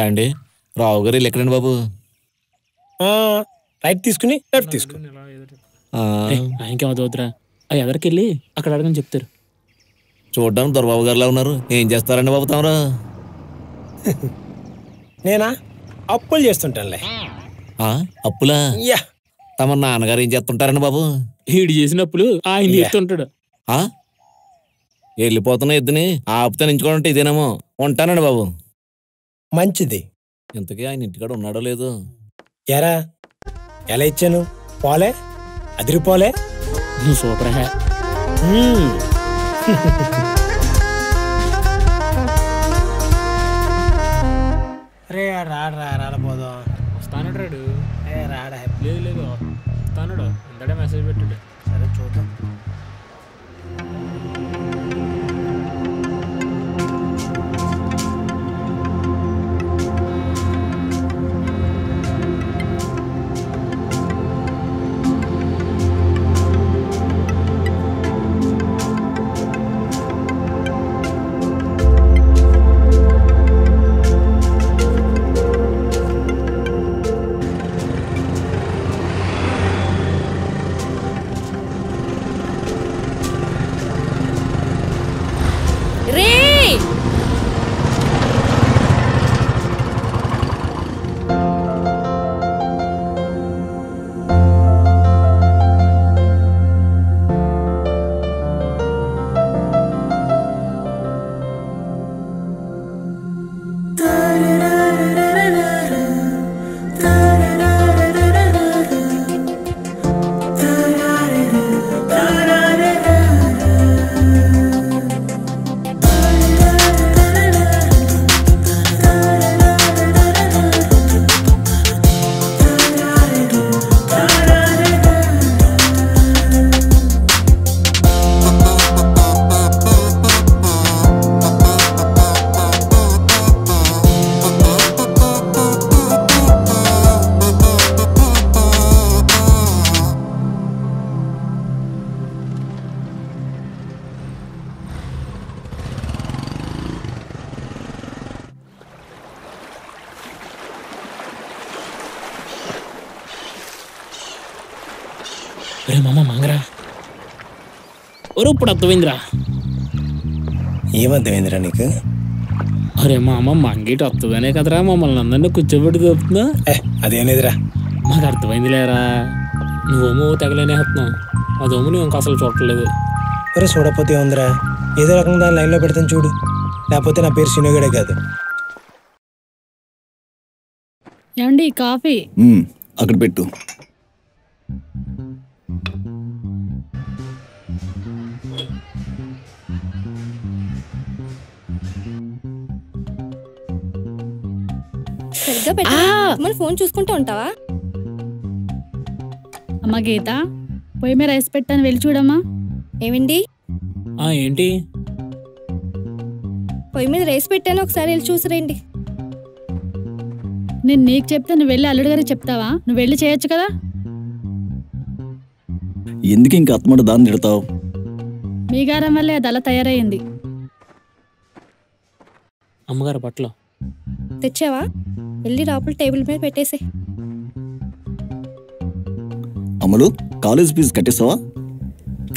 అండి రావు గారు ఇల్లు ఎక్కడండి బాబు? రైట్ తీసుకుని లెఫ్ట్ తీసుకో. ఇంకేమవుతురా ఎవరికి వెళ్ళి అక్కడ అడగని చెప్తారు. చూడడానికి దొరబాబు గారిలా ఉన్నారు. ఏం చేస్తారండి బాబు తమరు? నేనా అప్పులు చేస్తుంటానులే. అప్పులా? తమ నాన్నగారు ఏం చేస్తుంటారండి బాబు? ఈడు చేసినప్పుడు ఆయన చేస్తుంటాడు. వెళ్ళిపోతున్న ఎద్దుని ఆపుతే నించుకోవాలంటే ఇదేనేమో. ఉంటానండి బాబు. మంచిది. ఇంతకీ ఆయన ఇంటికాడ ఉన్నాడో లేదో? ఎరా ఎలా ఇచ్చాను? పోలే అదిరిపోలే. నువ్వు సూపర్ హే. రే రాడపోదాం. వస్తానడు రాడు. రాడా? లేదు లేదు వస్తానడు. ఇంతడే మెసేజ్ పెట్టాడు. సరే చూద్దాం. ఒరే మామ మంగరా. ఒరు ఇప్పుడు అర్థమైందిరా. ఏమర్థమైందిరా నీకు? అరే మామ మంగేటి వస్తుందనే కదరా మమ్మల్ని అందరినీ కూర్చోబెట్టి దొరుకుతుందా? అదేం లేదురా. మాకు అర్థమైంది లేరా. నువ్వేమో తెగలేనే వస్తున్నావు, అదేమో నువ్వు ఇంకా అసలు చూడట్లేదు. ఒరే చూడకపోతే ఉందిరా, ఏదో రకంగా దాన్ని లైన్లో పెడతాను చూడు. లేకపోతే నా పేరు సినిగడే కాదు. ఏమండి కాఫీ అక్కడ పెట్టు. ఫోన్ చూసుకుంటూ ఉంటావా? అమ్మా గీత, పొయ్యి మీద రైస్ పెట్టాను, వెళ్ళి చూడమ్మా. ఏమండి? ఏంటి? పొయ్యి మీద రైస్ పెట్టాను, ఒకసారి వెళ్ళి చూసిరండి. నేను నీకు చెప్తే నువ్వు వెళ్ళి అల్లుడు గారికి చెప్తావా? నువ్వు వెళ్ళి చేయొచ్చు కదా. ఎందుకు ఇంకా అత్తమాట దాన్ని తిడతావు? మీ గారం వల్లే అది అలా తయారయ్యింది. అమ్మగారు బట్టలు తెచ్చావా? వెళ్ళి లోపల టేబుల్ మీద పెట్టేసి. అమలు, కాలేజ్ ఫీజు కట్టేసావా?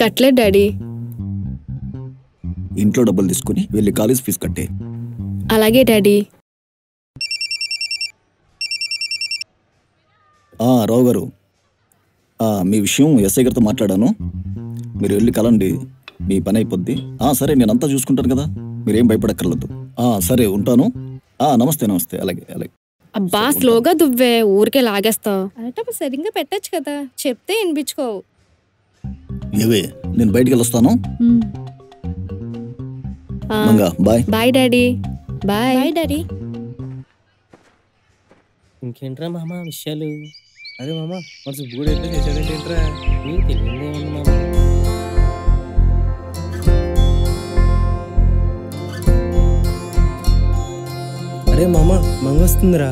కట్టలేదు డాడీ. ఇంట్లో డబ్బులు తీసుకుని వెళ్ళి కాలేజ్ ఫీజు కట్టే. అలాగే డాడీ. రావు గారు, మీ విషయం ఎస్ఐ గారితో మాట్లాడాను. మీరు వెళ్ళి కలండి, మీ పని అయిపోద్ది. సరే, నేనంతా చూసుకుంటాను కదా, మీరేం భయపడక్కర్లేదు. సరే ఉంటాను. నమస్తే నమస్తే. అలాగే అలాగే. అబ్బా స్లోగా దువ్వే, ఊరికే లాగేస్తావు. అంటే సరిగ్గా పెట్టచ్చు కదా, చెప్తే వినిపించుకోవు. ఏవే, నేను బయటికి వెళ్ళొస్తాను. Bye. Bye daddy. Bye. Bye daddy. ఇంకేంట్రా మామ విషయాలు? అరే మామ మన సుబ్బుడు ఎట్లా చేశాడంటేంట్రా? నీకు తెలియదేముంది మామ. అరే మామ మంగ వస్తుందిరా.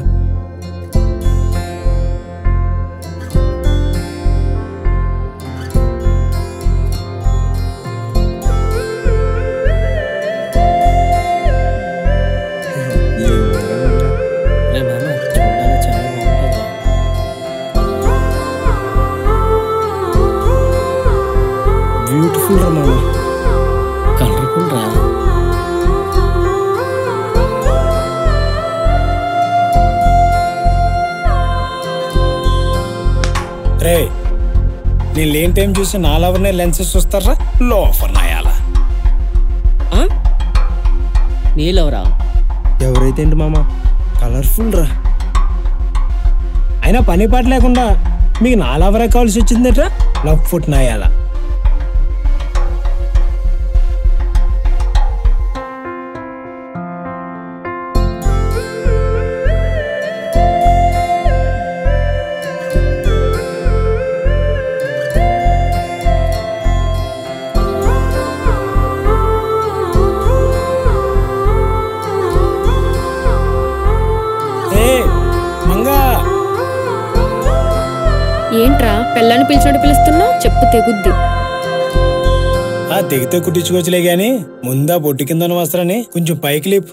టైం చూసి నాలెవర్నే లెన్సెస్ చూస్తారా లోఫర్ నాయాల. నీళ్ళెవరా? ఎవరైతే ఏంటి మామ, కలర్ఫుల్ రా. అయినా పని పాట లేకుండా మీకు నాలెవరే కావాల్సి వచ్చిందట్రా లవ్ ఫుట్ నాయాల. ఏంట్రా పిల్లని పిలిచినట్టు పిలుస్తున్నావు? చెప్పు తెగుద్ది. తెగితే కుట్టించుకోవచ్చులే గాని ముందా బొట్టు కింద వస్త్రాన్ని కొంచెం పైకి లేపు.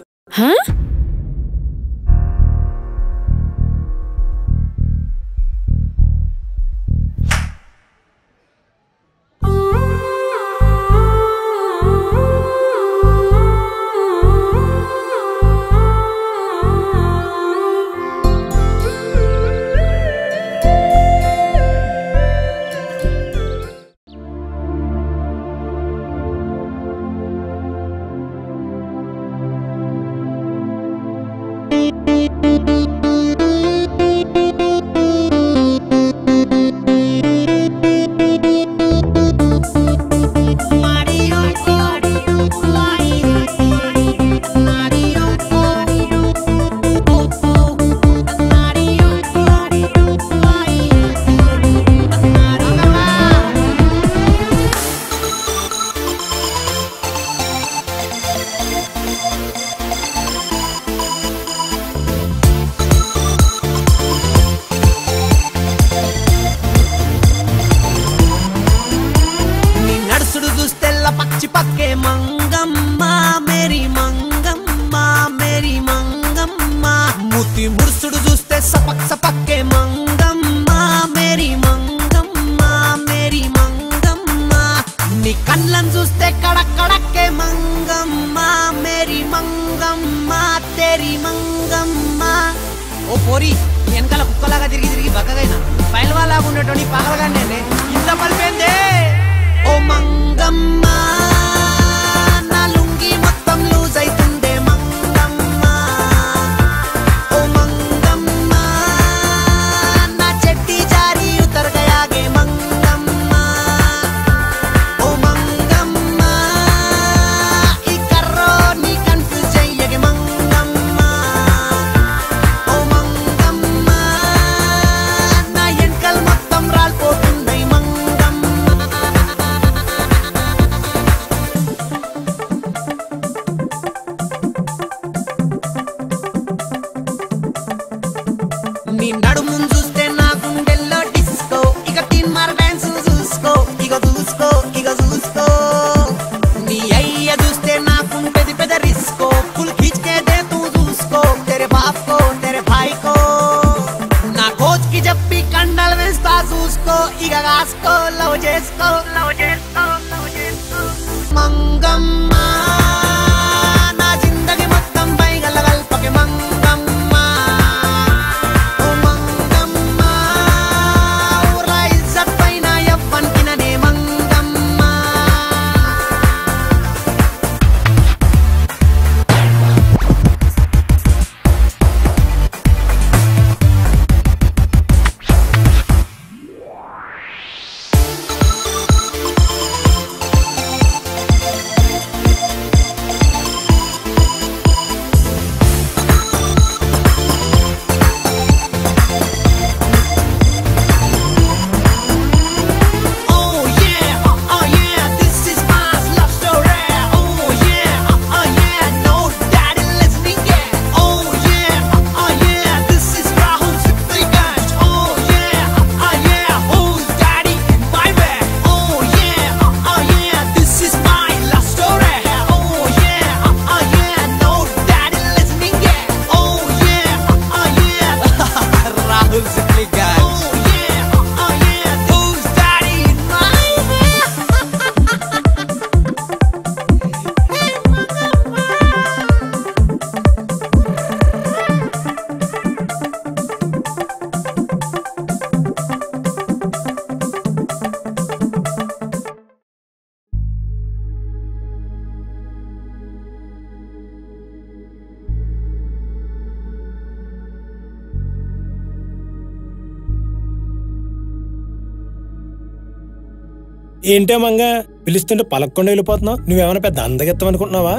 ఏంటే మంగా పిలుస్తుంటే పలక్కుండా వెళ్ళిపోతున్నావు? నువ్వేమైనా పెద్ద అందగెత్తావు అనుకుంటున్నావా?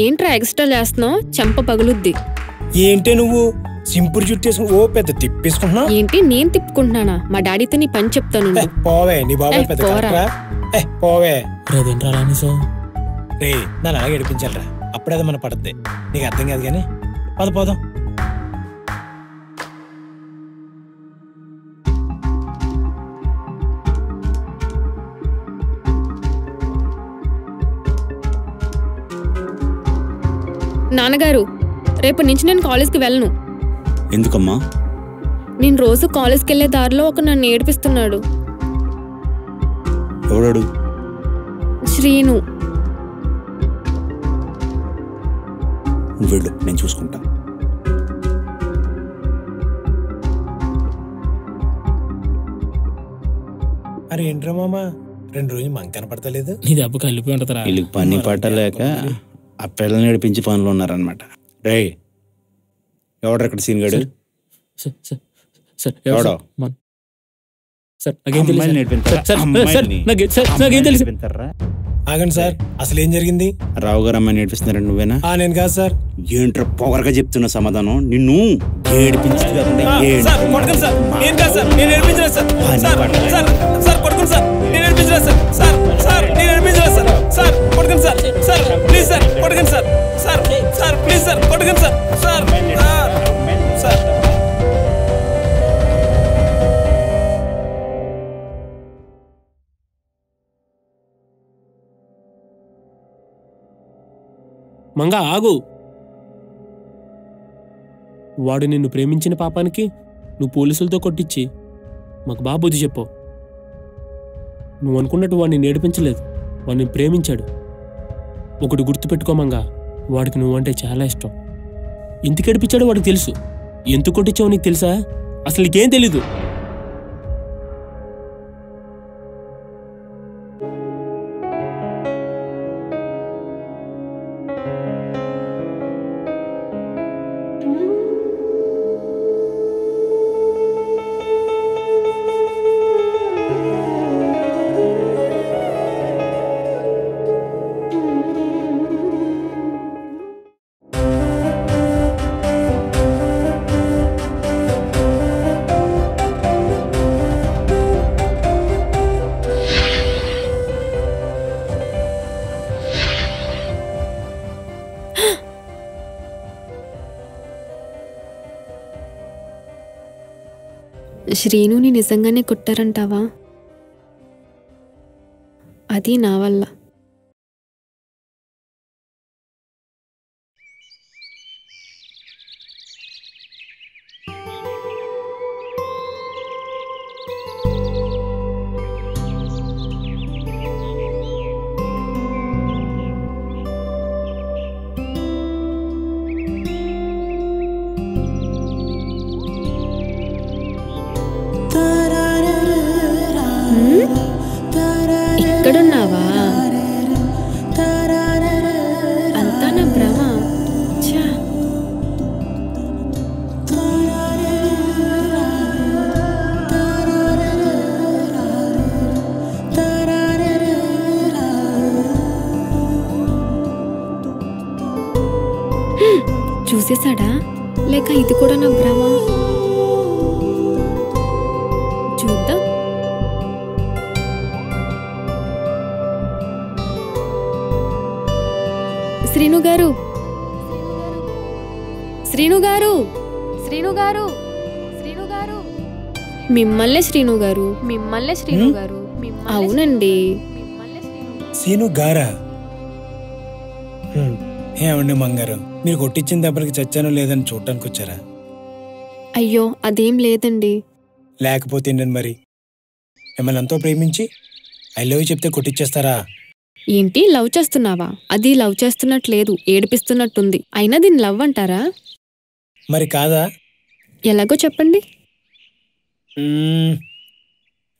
ఏంట్రా ఎక్స్ట్రా చేస్తున్నావు? చెంప పగులుద్ది. ఏంటే నువ్వు సింపుల్ చుట్టేసుకుని ఓ పెద్ద తిప్పేసుకుంటున్నావు? ఏంటి నేను తిప్పుకుంటున్నానా? మా డాడీతో నీ పని చెప్తాను. పోవే, నీ బాబాయ్ పెద్ద కలెక్టరా? పోవే రే, నన్ను అలాగే ఏడిపించాలరా, అప్పుడేదో మన పడద్ది. నీకు అర్థం కాదు కానీ పోదాం. నాన్నగారు, రేపు నుంచి నేను కాలేజ్కి వెళ్ళను. ఎందుకమ్మా? నేను రోజు కాలేజ్కి వెళ్ళే దారిలో ఒక నన్ను ఏడిపిస్తున్నాడు. ఎవడాడు? శ్రీను. వెళ్ళు, నేను చూసుకుంటా. అరే ఏంట్రా మామ, 2 రోజులు మంక కనపడతలేదు. నీ దెబ్బ కలిపి ఉంటుందిరా. వీళ్ళకి పని పట్టలేక ఆ పిల్లల్ని నడిపించి పనులు ఉన్నారనమాట. రే, ఎవడ ఇక్కడ సీన్ గాడు? ఎవడో ఆగండి సార్, అసలు ఏం జరిగింది? రావు గారు అమ్మాయి నేర్పిస్తున్నారండి. నువ్వేనా? నేను కాదు సార్. ఏంట్రా పొగరగా చెప్తున్న సమాధానం? నిన్ను ఏడిపించి మంగా ఆగు. వాడు నిన్ను ప్రేమించిన పాపానికి నువ్వు పోలీసులతో కొట్టించి మాకు బాగా బుద్ధి చెప్పు. నువ్వు అనుకున్నట్టు వాడిని నేర్పించలేదు, వాడిని ప్రేమించాడు. ఒకటి గుర్తుపెట్టుకో మంగా, వాడికి నువ్వంటే చాలా ఇష్టం. ఎందుకు ఏడిపించాడో వాడికి తెలుసు, ఎందుకు కొట్టించావు నీకు తెలుసా? అసలు నీకేం తెలీదు. శ్రీనుని నిజంగానే కొట్టారంటావా? అది నా వల్ల. ఇక్కడున్నావా? అంతా నా భ్రమ. చూసేశాడా లేక ఇది కూడా నా భ్రమ? చూద్దాం. శ్రీను గారు, శ్రీను గారు, శ్రీను గారు, శ్రీను గారు, మిమ్మల్నే శ్రీను గారు, మిమ్మల్నే శ్రీను గారు. అవునండి, శ్రీను గారా? ఏమండి మంగారు, మీరు కొట్టించిన దెబ్బలకి చచ్చానో లేదని చూడటానికి వచ్చారా? అయ్యో అదేం లేదండి. లేకపోతే ఏంటండి మరి? మిమ్మల్ని ఎంతో ప్రేమించి ఐ లవ్ యూ చెప్తే కొట్టించేస్తారా? ఏంటి లవ్ చేస్తున్నావా? అది లవ్ చేస్తున్నట్లేదు, ఏడిపిస్తున్నట్టుంది. అయినా దీన్ని లవ్ అంటారా? మరి కాదా? ఎలాగో చెప్పండి.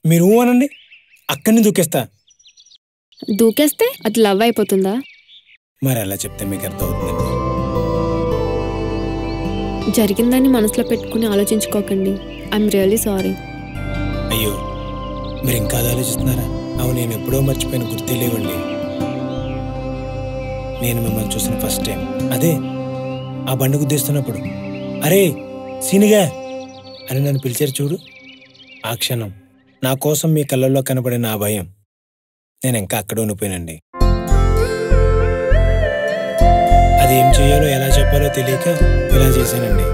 మీరు అనండి, అక్కడిని దూకేస్తా. దూకేస్తే అది లవ్ అయిపోతుందా? మరి అలా చెప్తే మీకు అర్థమవుతుందండి. జరిగిందాన్ని మనసులో పెట్టుకుని ఆలోచించుకోకండి. I'm really sorry. అయ్యో, మీరు ఇంకా ఆలోచిస్తున్నారా? అవి నేను ఎప్పుడో మర్చిపోయిన గుర్తే లేవండి. నేను మిమ్మల్ని చూసిన ఫస్ట్ టైం అదే ఆ బండి గుద్దేస్తున్నప్పుడు అరే సీనిగా అని నన్ను పిలిచారు చూడు. ఆ క్షణం నా కోసం మీ కళ్ళల్లో కనబడిన ఆ భయం నేను ఇంకా అక్కడ ఉండిపోయానండి. అది ఏం చేయాలో ఎలా చెప్పాలో తెలియక ఇలా చేశానండి.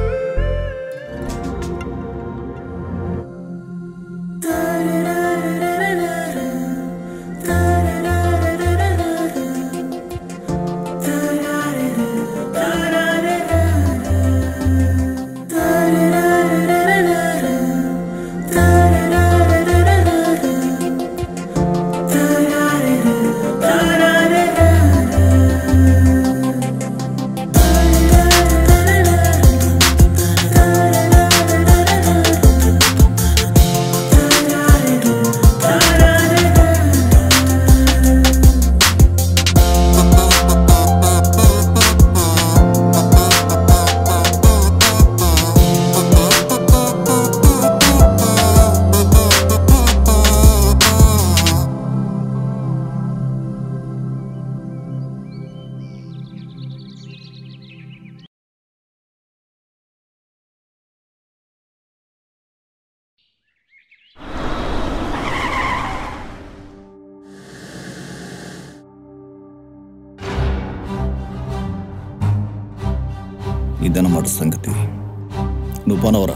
ఇదన్నమాట సంగతి. నువ్వు పోనవరా?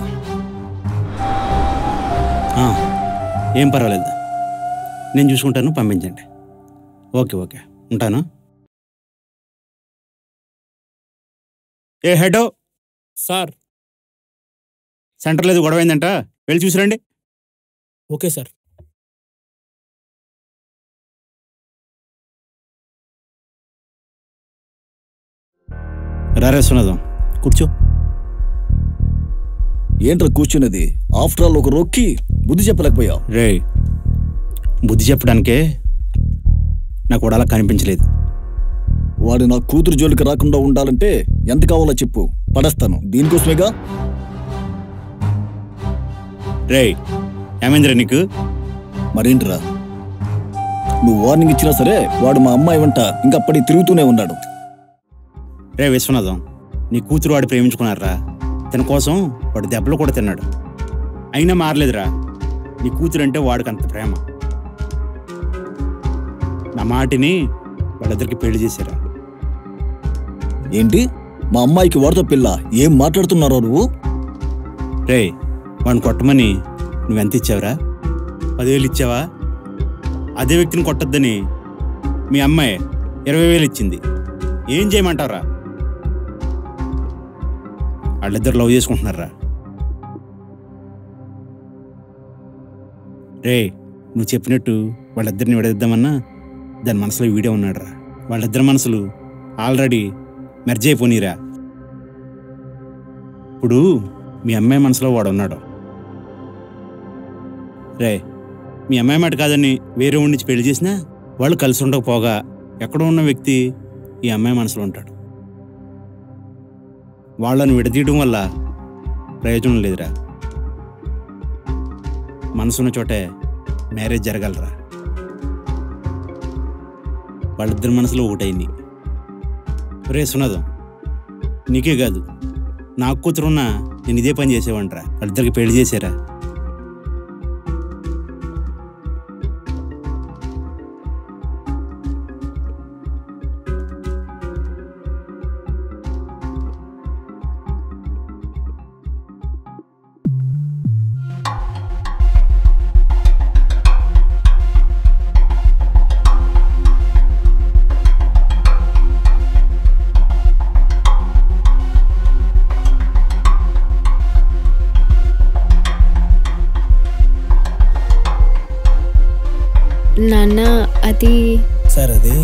ఏం పర్వాలేదు, నేను చూసుకుంటాను, పంపించండి. ఓకే ఓకే, ఉంటాను. ఏ హెడో సార్. సెంటర్ లేదు, గొడవైందంట, వెళ్ళి చూసిరండి. Okay sir. రారేస్తున్నదాం, కూర్చో. ఏంట్రా కూర్చున్నది? ఆఫ్టర్ ఆల్ ఒక రొక్కి బుద్ధి చెప్పలేకపోయావు. రే, బుద్ధి చెప్పడానికే నాకు వాడు అలా కనిపించలేదు. వాడు నా కూతురు జోలికి రాకుండా ఉండాలంటే ఎంత కావాలో చెప్పు, పడేస్తాను. దీనికోసమేగా. రే, ఏమైందిరా నీకు? మరేంట్రా, నువ్వు వార్నింగ్ ఇచ్చినా సరే వాడు మా అమ్మాయి వెంట ఇంకప్పటికి తిరుగుతూనే ఉన్నాడు. రే విశ్వనాథం, నీ కూతురు వాడు ప్రేమించుకున్నారా? తన కోసం వాడు దెబ్బలు కూడా తిన్నాడు, అయినా మారలేదురా. నీ కూతురు అంటే వాడికి అంత ప్రేమ. నా మాటిని వాళ్ళిద్దరికి పెళ్లి చేశారా? ఏంటి, మా అమ్మాయికి వాడితో పిల్ల? ఏం మాట్లాడుతున్నారో నువ్వు? రే, వాడిని కొట్టమని నువ్వెంత ఇచ్చావురా? 10,000 ఇచ్చావా? అదే వ్యక్తిని కొట్టద్దని మీ అమ్మాయి 20,000 ఇచ్చింది. ఏం చేయమంటావురా? వాళ్ళిద్దరు లవ్ చేసుకుంటున్నారా? రే, నువ్వు చెప్పినట్టు వాళ్ళిద్దరిని విడదిద్దామన్నా దాని మనసులో వీడే ఉన్నాడురా. వాళ్ళిద్దరి మనసులు ఆల్రెడీ మెర్జ్ అయిపోనీరా. ఇప్పుడు మీ అమ్మాయి మనసులో వాడు ఉన్నాడు. రే, మీ అమ్మాయి మాట కాదని వేరే ఊరి నుంచి పెళ్లి చేసినా వాళ్ళు కలిసి ఉండకపోగా ఎక్కడో ఉన్న వ్యక్తి ఈ అమ్మాయి మనసులో ఉంటాడు. వాళ్ళను విడదీయడం వల్ల ప్రయోజనం లేదురా. మనసున్న చోటే మ్యారేజ్ జరగలరా. వాళ్ళిద్దరి మనసులో ఒకటైంది. రే సునాదం, నీకే కాదు నాకు కూతురున్నా నేను ఇదే పని చేసేవాడిరా. వాళ్ళిద్దరికి పెళ్లి చేశారా? నాన్న, అది సార్ అది